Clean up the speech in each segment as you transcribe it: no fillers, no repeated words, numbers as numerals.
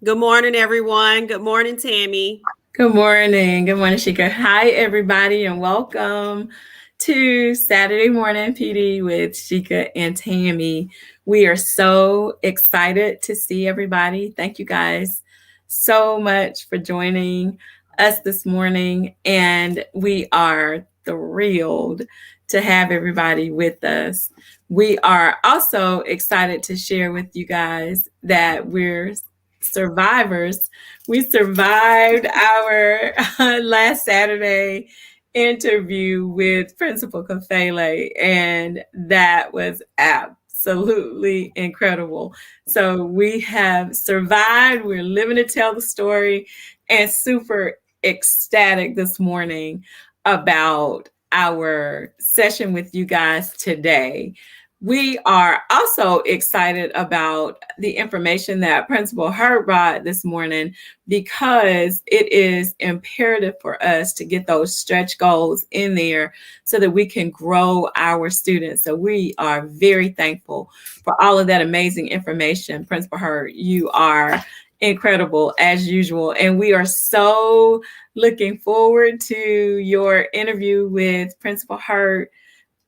Good morning, everyone. Good morning, Tammy. Good morning. Good morning, Sheka. Hi, everybody, and welcome to Saturday Morning PD with Sheka and Tammy. We are so excited to see everybody. Thank you guys so much for joining us this morning, and we are thrilled to have everybody with us. We are also excited to share with you guys that we're survivors. We survived our last Saturday interview with Principal Kafele, and that was absolutely incredible. So we have survived. We're living to tell the story, and super ecstatic this morning about our session with you guys today. We are also excited about the information that Principal Hurt brought this morning because it is imperative for us to get those stretch goals in there so that we can grow our students. So we are very thankful for all of that amazing information. Principal Hurt, you are incredible as usual. And we are so looking forward to your interview with Principal Hurt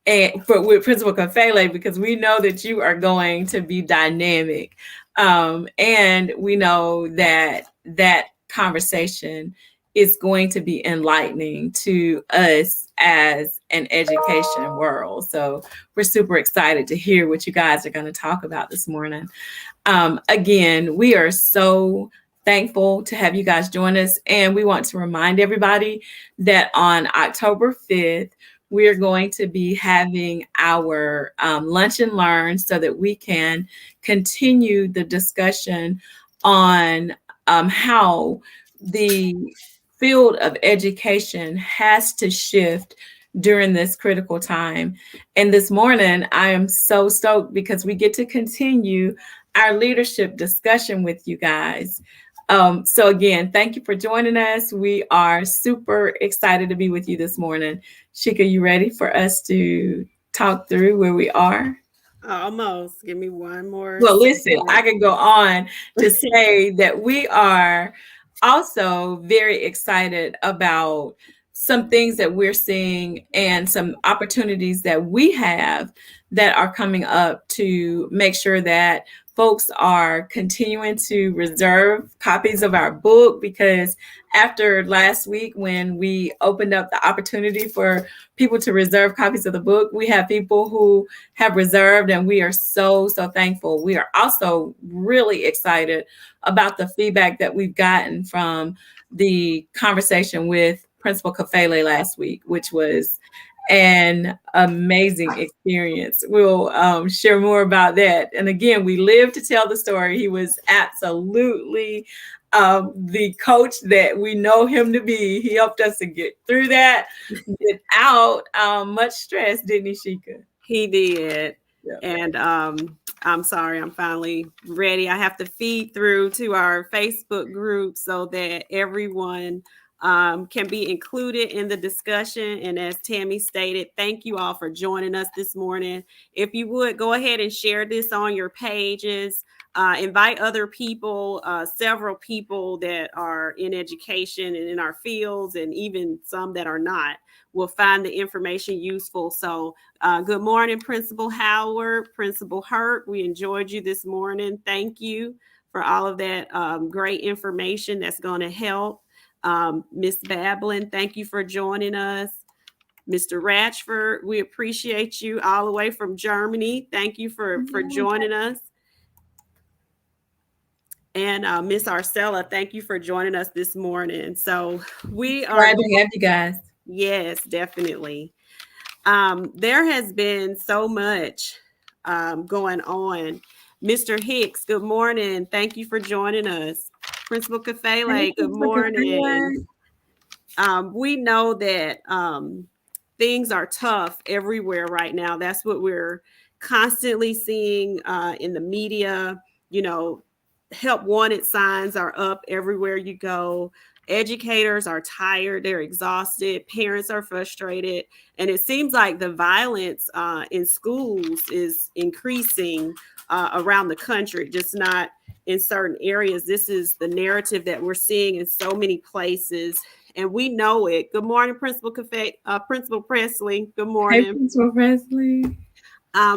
with Principal Kafele, because we know that you are going to be dynamic. And we know that that conversation is going to be enlightening to us as an education world. So we're super excited to hear what you guys are going to talk about this morning. Again, we are so thankful to have you guys join us. And we want to remind everybody that on October 5th, we're going to be having our lunch and learn so that we can continue the discussion on how the field of education has to shift during this critical time. And this morning, I am so stoked because we get to continue our leadership discussion with you guys. So again, thank you for joining us. We are super excited to be with you this morning. Sheka, you ready for us to talk through where we are? Almost. Give me one more Well, listen, second. I can go on to say that we are also very excited about some things that we're seeing and some opportunities that we have that are coming up to make sure that folks are continuing to reserve copies of our book, because after last week when we opened up the opportunity for people to reserve copies of the book, we have people who have reserved, and we are so thankful. We are also really excited about the feedback that we've gotten from the conversation with Principal Kafele last week, which was an amazing experience. We'll share more about that. And again, we live to tell the story. He was absolutely the coach that we know him to be. He helped us to get through that without much stress, didn't he, Sheka? He did. Yeah. And I'm sorry, I'm finally ready. I have to feed through to our Facebook group so that everyone can be included in the discussion. And as Tammy stated, thank you all for joining us this morning. If you would go ahead and share this on your pages, invite other people, several people that are in education and in our fields, and even some that are not, will find the information useful. So good morning, Principal Howard, Principal Hurt. We enjoyed you this morning. Thank you for all of that great information that's going to help. Miss Bablin, thank you for joining us. Mr. Ratchford, we appreciate you all the way from Germany. Thank you for joining us. And Miss Arcella, thank you for joining us this morning. So we are Glad to have you guys. Yes, definitely. There has been so much going on. Mr. Hicks, good morning. Thank you for joining us. Principal Kafele, good morning. We know that things are tough everywhere right now. That's what we're constantly seeing in the media. You know, help wanted signs are up everywhere you go. Educators are tired, they're exhausted, parents are frustrated, and it seems like the violence in schools is increasing around the country, just not in certain areas. This is the narrative that we're seeing in so many places, and we know it. Good morning, Principal Presley. Good Hey, morning. Principal Presley.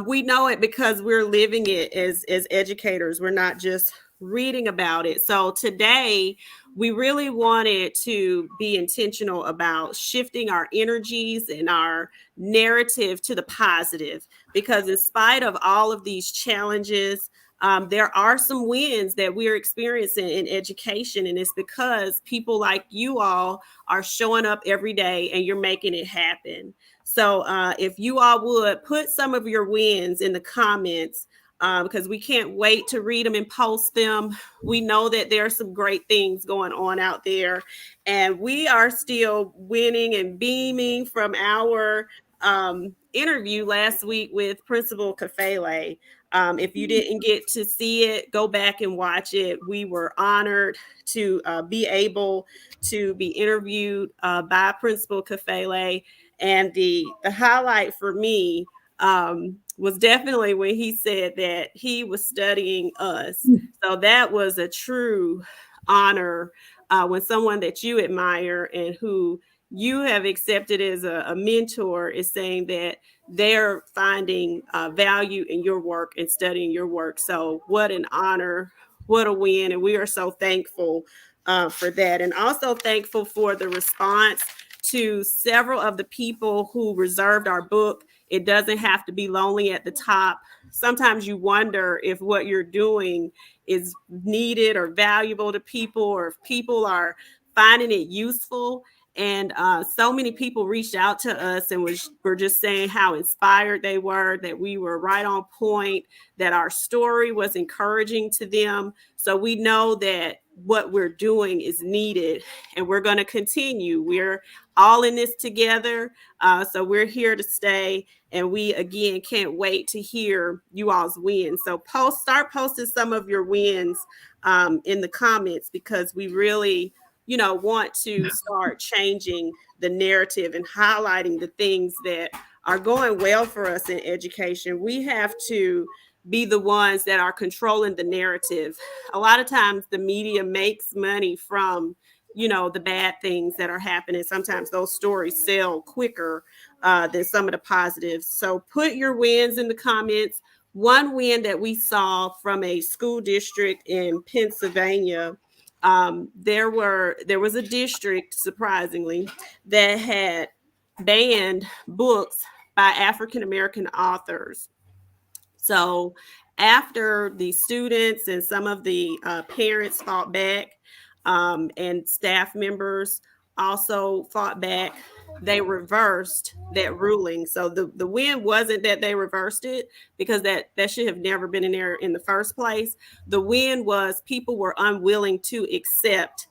We know it because we're living it as educators. We're not just reading about it. So today, we really wanted to be intentional about shifting our energies and our narrative to the positive, because in spite of all of these challenges, there are some wins that we're experiencing in education, and it's because people like you all are showing up every day and you're making it happen. So if you all would put some of your wins in the comments, because we can't wait to read them and post them. We know that there are some great things going on out there, and we are still winning and beaming from our interview last week with Principal Kafele. If you didn't get to see it, go back and watch it. We were honored to be able to be interviewed by Principal Kafele, and the highlight for me was definitely when he said that he was studying us. So that was a true honor when someone that you admire and who you have accepted as a mentor is saying that they're finding value in your work and studying your work. So what an honor, what a win. And we are so thankful for that. And also thankful for the response to several of the people who reserved our book. It doesn't have to be lonely at the top. Sometimes you wonder if what you're doing is needed or valuable to people, or if people are finding it useful. And so many people reached out to us and were just saying how inspired they were, that we were right on point, that our story was encouraging to them. So we know that what we're doing is needed, and we're going to continue. We're all in this together. So we're here to stay. And we, again, can't wait to hear you all's wins. So start posting some of your wins in the comments, because we really, want to start changing the narrative and highlighting the things that are going well for us in education. We have to be the ones that are controlling the narrative. A lot of times the media makes money from the bad things that are happening. Sometimes those stories sell quicker than some of the positives. So put your wins in the comments. One win that we saw from a school district in Pennsylvania, there was a district, surprisingly, that had banned books by African American authors. So after the students and some of the parents fought back, and staff members also fought back, they reversed that ruling. So the win wasn't that they reversed it, because that should have never been in there in the first place. The win was people were unwilling to accept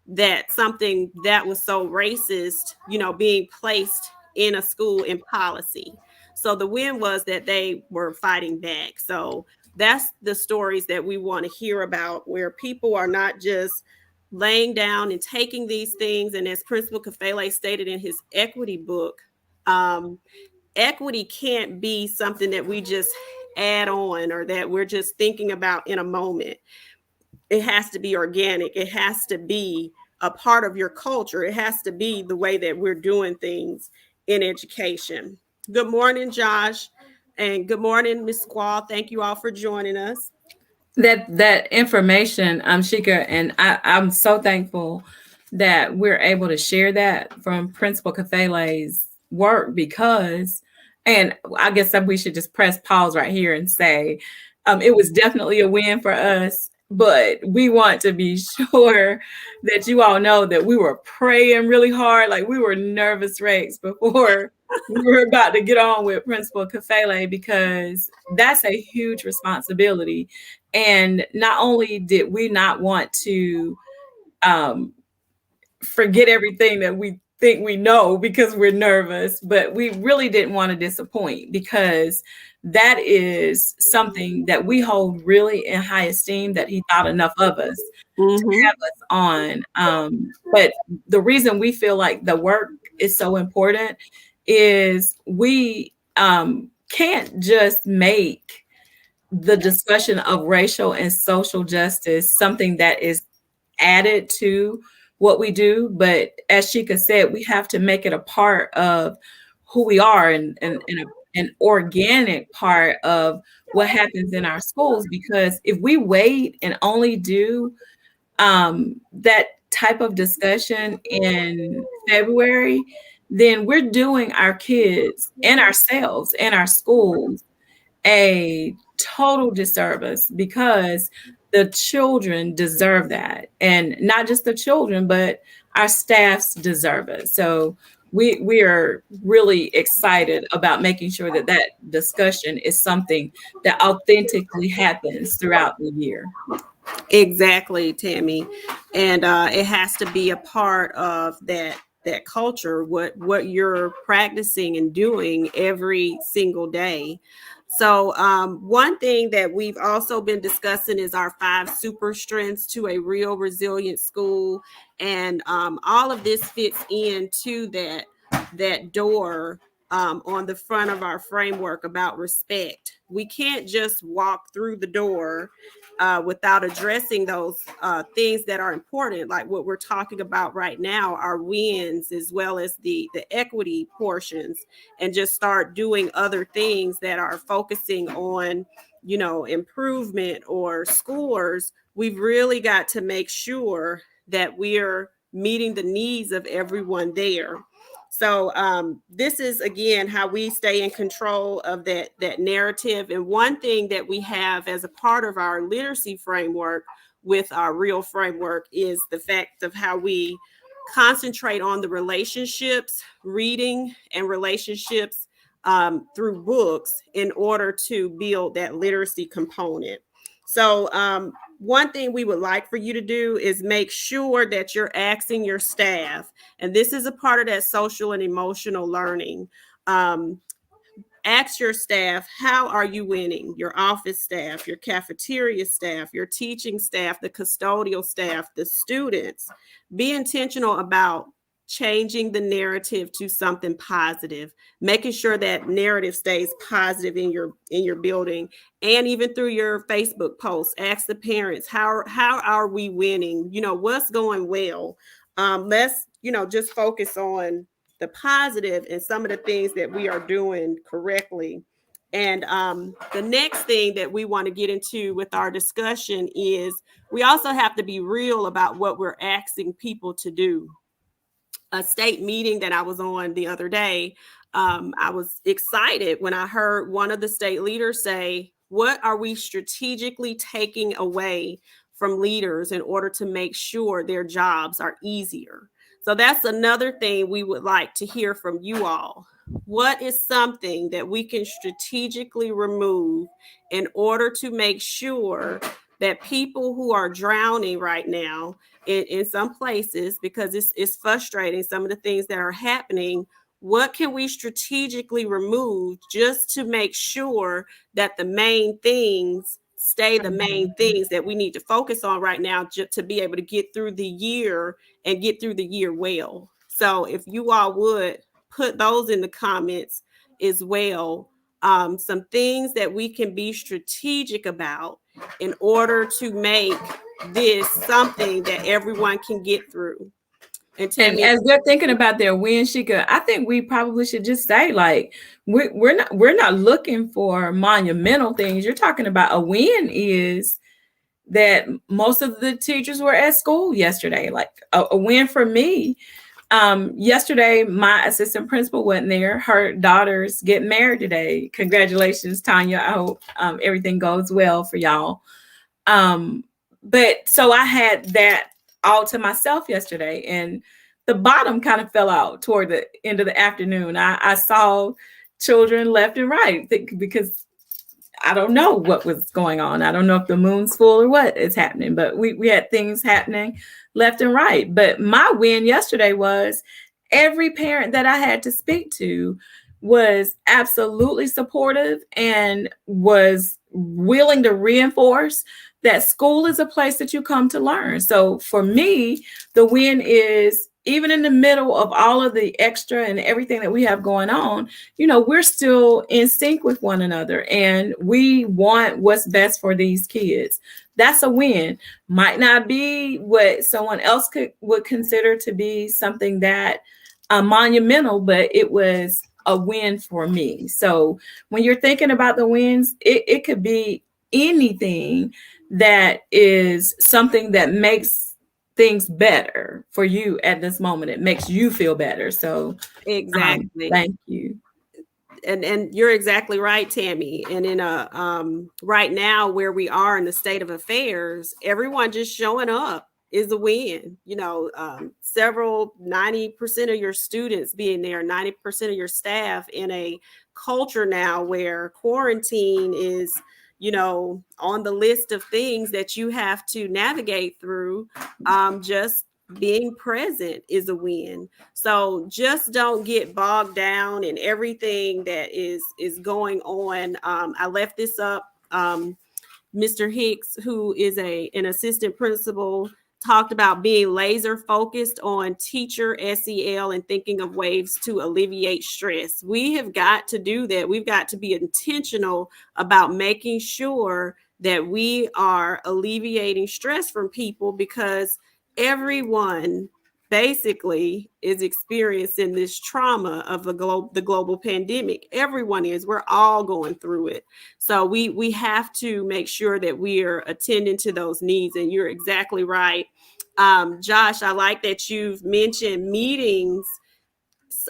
that something that was so racist, being placed in a school in policy. So the win was that they were fighting back. So that's the stories that we want to hear about, where people are not just laying down and taking these things. And as Principal Kafele stated in his equity book, equity can't be something that we just add on or that we're just thinking about in a moment. It has to be organic. It has to be a part of your culture. It has to be the way that we're doing things in education. Good morning, Josh. And good morning, Ms. Squall. Thank you all for joining us. That information, Shika, and I'm so thankful that we're able to share that from Principal Kafele's work, because, and I guess that we should just press pause right here and say, it was definitely a win for us, but we want to be sure that you all know that we were praying really hard, like we were nervous wrecks before we were about to get on with Principal Kafele, because that's a huge responsibility. And not only did we not want to forget everything that we think we know because we're nervous, but we really didn't want to disappoint, because that is something that we hold really in high esteem, that he thought enough of us to have us on. But the reason we feel like the work is so important is we can't just make the discussion of racial and social justice something that is added to what we do. But as Sheikah said, we have to make it a part of who we are, and an organic part of what happens in our schools. Because if we wait and only do that type of discussion in February, then we're doing our kids and ourselves and our schools a total disservice, because the children deserve that. And not just the children, but our staffs deserve it. So we are really excited about making sure that that discussion is something that authentically happens throughout the year. Exactly, Tammy, and it has to be a part of that culture. What you're practicing and doing every single day. So, one thing that we've also been discussing is our 5 super strengths to a real resilient school, and all of this fits into that door on the front of our framework about respect. We can't just walk through the door without addressing those things that are important, like what we're talking about right now, our wins as well as the equity portions, and just start doing other things that are focusing on, improvement or scores. We've really got to make sure that we're meeting the needs of everyone there. So this is again how we stay in control of that narrative. And one thing that we have as a part of our literacy framework with our real framework is the fact of how we concentrate on the relationships, reading and relationships through books in order to build that literacy component. So one thing we would like for you to do is make sure that you're asking your staff, and this is a part of that social and emotional learning. Um, Ask your staff, how are you winning? Your office staff, your cafeteria staff, your teaching staff, the custodial staff, the students. Be intentional about changing the narrative to something positive, making sure that narrative stays positive in your building, and even through your Facebook posts. Ask the parents, how are we winning? What's going well? Let's just focus on the positive and some of the things that we are doing correctly. And the next thing that we want to get into with our discussion is we also have to be real about what we're asking people to do. A state meeting that I was on the other day, I was excited when I heard one of the state leaders say, what are we strategically taking away from leaders in order to make sure their jobs are easier? So that's another thing we would like to hear from you all. What is something that we can strategically remove in order to make sure that people who are drowning right now in some places, because it's frustrating, some of the things that are happening, what can we strategically remove just to make sure that the main things stay the main things that we need to focus on right now, just to be able to get through the year and get through the year well? So if you all would put those in the comments as well, some things that we can be strategic about in order to make this something that everyone can get through. And And Tammy, as they're thinking about their win, Shika, I think we probably should just say, like, we're not looking for monumental things. You're talking about a win is that most of the teachers were at school yesterday. Like a win for me. Yesterday, my assistant principal wasn't there. Her daughters get married today. Congratulations, Tanya. I hope everything goes well for y'all. Um, but so I had that all to myself yesterday, and the bottom kind of fell out toward the end of the afternoon. I saw children left and right because I don't know what was going on. I don't know if the moon's full or what is happening, but we had things happening left and right. But my win yesterday was every parent that I had to speak to was absolutely supportive and was willing to reinforce that school is a place that you come to learn. So for me, the win is even in the middle of all of the extra and everything that we have going on, we're still in sync with one another and we want what's best for these kids. That's a win. Might not be what someone else would consider to be something that monumental, but it was a win for me. So when you're thinking about the wins, it could be anything that is something that makes things better for you at this moment. It makes you feel better. So Exactly. thank you. And you're exactly right, Tammy. And in a right now where we are in the state of affairs, everyone just showing up is a win. Several 90% of your students being there, 90% of your staff in a culture now where quarantine is, on the list of things that you have to navigate through. Just being present is a win. So just don't get bogged down in everything that is going on. I left this up. Mr. Hicks, who is an assistant principal, talked about being laser focused on teacher SEL and thinking of ways to alleviate stress. We have got to do that. We've got to be intentional about making sure that we are alleviating stress from people, because everyone basically is experiencing this trauma of the global pandemic. Everyone is. We're all going through it. So we have to make sure that we are attending to those needs. And you're exactly right. Josh, I like that you've mentioned meetings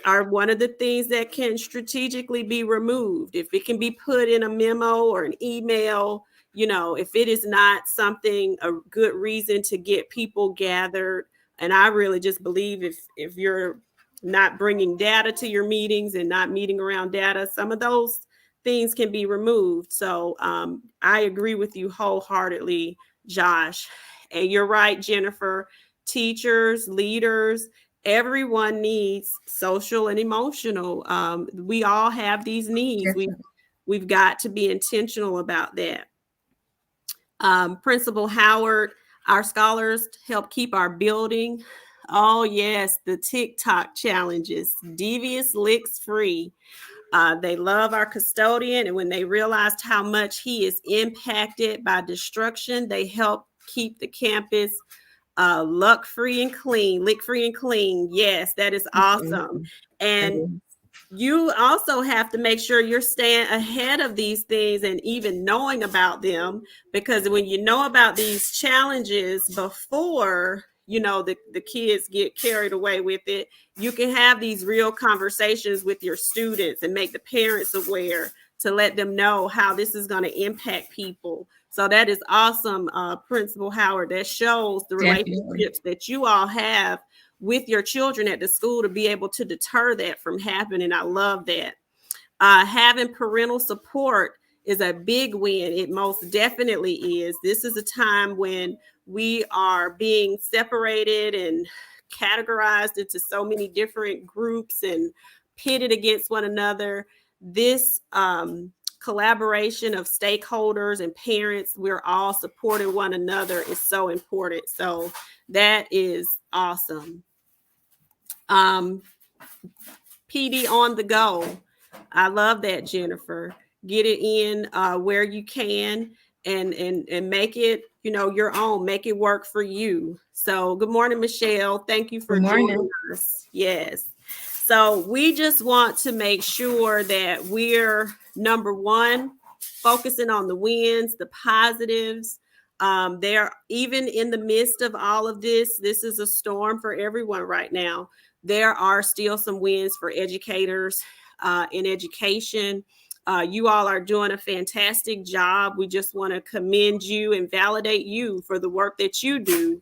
are one of the things that can strategically be removed. If it can be put in a memo or an email, if it is not something, a good reason to get people gathered. And I really just believe if you're not bringing data to your meetings and not meeting around data, some of those things can be removed. So I agree with you wholeheartedly, Josh. And you're right, Jennifer. Teachers, leaders, everyone needs social and emotional. We all have these needs. We've got to be intentional about that. Principal Howard, our scholars help keep our building. Oh yes, the TikTok challenges, devious licks free. They love our custodian, and when they realized how much he is impacted by destruction, they help keep the campus lick free and clean. Yes, that is awesome. And you also have to make sure you're staying ahead of these things and even knowing about them, because when you know about these challenges before the kids get carried away with it, you can have these real conversations with your students and make the parents aware to let them know how this is going to impact people. So that is awesome, Principal Howard. That shows the relationships that you all have with your children at the school to be able to deter that from happening. I love that. Having parental support is a big win. It most definitely is. This is a time when we are being separated and categorized into so many different groups and pitted against one another. This collaboration of stakeholders and parents, we're all supporting one another, is so important. So that is awesome. PD on the go. I love that, Jennifer. Get it in where you can and make it, your own. Make it work for you. So good morning, Michelle. Thank you for joining us. Yes. So we just want to make sure that we're, number one, focusing on the wins, the positives. They're even in the midst of all of this. This is a storm for everyone right now. There are still some wins for educators in education. You all are doing a fantastic job. We just want to commend you and validate you for the work that you do.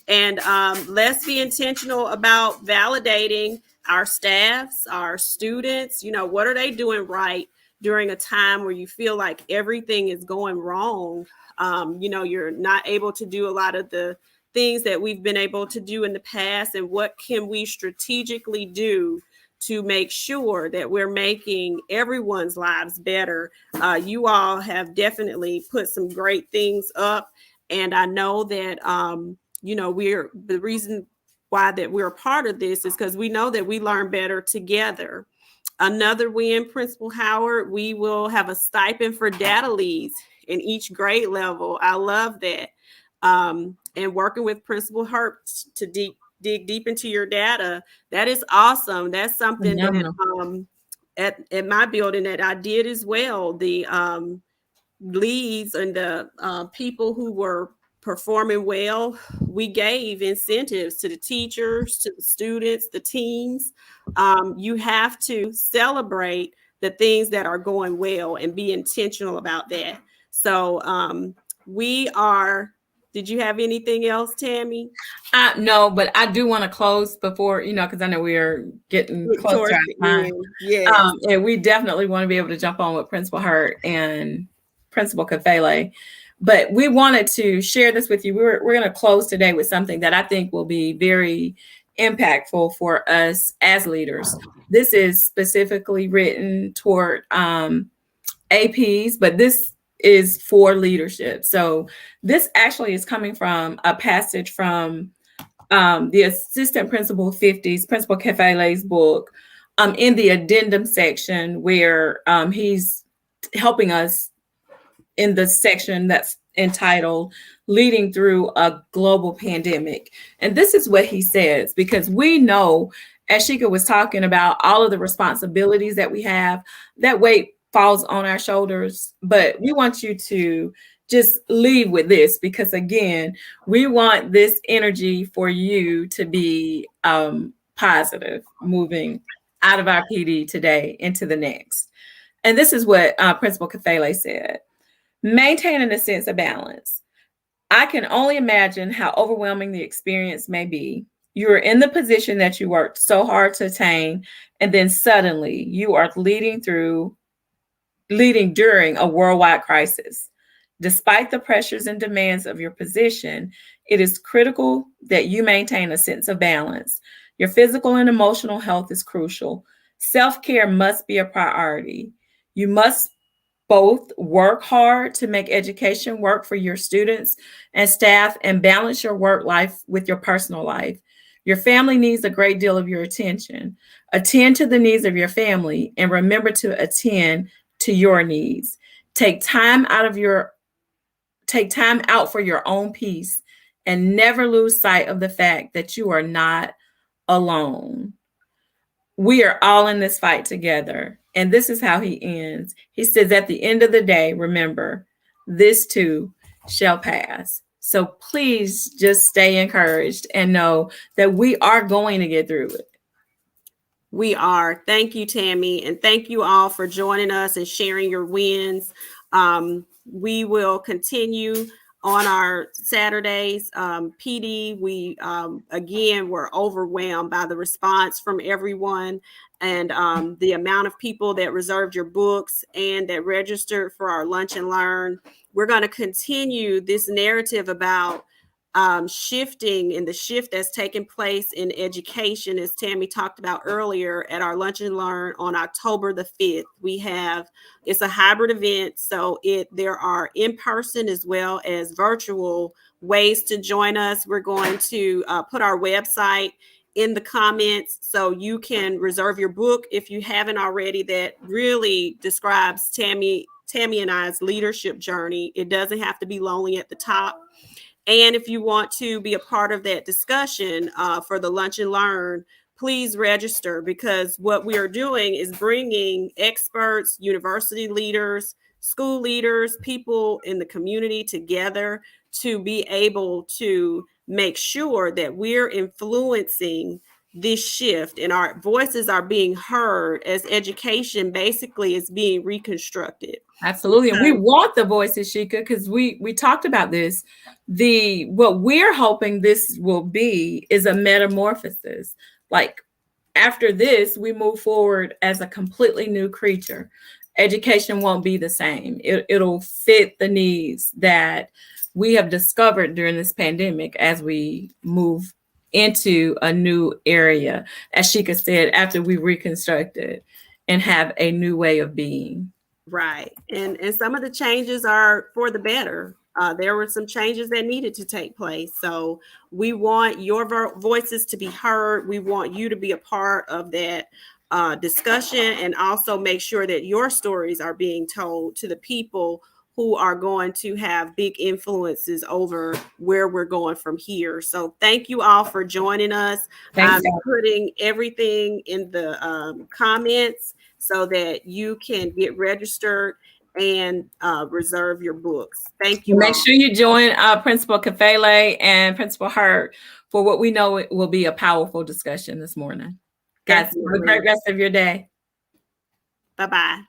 And let's be intentional about validating our staffs, our students. What are they doing right during a time where you feel like everything is going wrong? You're not able to do a lot of the things that we've been able to do in the past, and what can we strategically do to make sure that we're making everyone's lives better. You all have definitely put some great things up, and I know that we're the reason why that we're a part of this is because we know that we learn better together. Another win, Principal Howard, we will have a stipend for data leads in each grade level. I love that. And working with Principal Hurt to dig deep into your data, that is awesome. That's something that Phenomenal. at my building that I did as well. The leads and the people who were performing well, we gave incentives to the teachers, to the students, the teams. You have to celebrate the things that are going well and be intentional about that. So we are. Did you have anything else, Tammy? No, but I do want to close before, because I know we are getting close to Towards the our time. end, yes. And we definitely want to be able to jump on with Principal Hurt and Principal Kafele. But we wanted to share this with you. We're going to close today with something that I think will be very impactful for us as leaders. This is specifically written toward APs, but this is for leadership. So this actually is coming from a passage from the Assistant Principal 50s, Principal Kefele's book, in the addendum section where he's helping us in the section that's entitled Leading Through a Global Pandemic. And this is what he says, because we know, as Sheka was talking about, all of the responsibilities that we have, that weight falls on our shoulders. But we want you to just leave with this, because again, we want this energy for you to be positive moving out of our PD today into the next. And this is what Principal Kafele said: maintaining a sense of balance. I can only imagine how overwhelming the experience may be. You are in the position that you worked so hard to attain, and then suddenly you are leading during a worldwide crisis. Despite the pressures and demands of your position, it is critical that you maintain a sense of balance. Your physical and emotional health is crucial. Self-care must be a priority. You must both work hard to make education work for your students and staff and balance your work life with your personal life. Your family needs a great deal of your attention. Attend to the needs of your family and remember to attend to your needs. Take time out for your own peace and never lose sight of the fact that you are not alone. We are all in this fight together. And this is how he ends. He says, at the end of the day, remember, this too shall pass. So please just stay encouraged and know that we are going to get through it. We are. Thank you, Tammy. And thank you all for joining us and sharing your wins. We will continue on our Saturdays. PD, we, again, were overwhelmed by the response from everyone and the amount of people that reserved your books and that registered for our Lunch and Learn. We're going to continue this narrative about shifting and the shift that's taken place in education, as Tammy talked about earlier, at our Lunch and Learn on October the 5th. It's a hybrid event, so there are in-person as well as virtual ways to join us. We're going to put our website in the comments so you can reserve your book if you haven't already, that really describes Tammy and I's leadership journey. It doesn't have to be lonely at the top. And if you want to be a part of that discussion for the Lunch and Learn, please register, because what we are doing is bringing experts, university leaders, school leaders, people in the community together to be able to make sure that we're influencing this shift and our voices are being heard as education basically is being reconstructed. Absolutely. And we want the voices, Sheka, because we talked about this. What we're hoping this will be is a metamorphosis. Like, after this, we move forward as a completely new creature. Education won't be the same. It'll fit the needs that we have discovered during this pandemic as we move into a new area, as Sheka said, after we reconstructed and have a new way of being. Right. And some of the changes are for the better. there were some changes that needed to take place. So we want your voices to be heard. We want you to be a part of that discussion, and also make sure that your stories are being told to the people who are going to have big influences over where we're going from here. So thank you all for joining us. Thanks, I'm guys. putting everything in the comments so that you can get registered and reserve your books. Thank you Make all. sure you join Principal Kafele and Principal Hurt for what we know it will be a powerful discussion this morning. Guys, have a Definitely. great rest of your day. Bye-bye.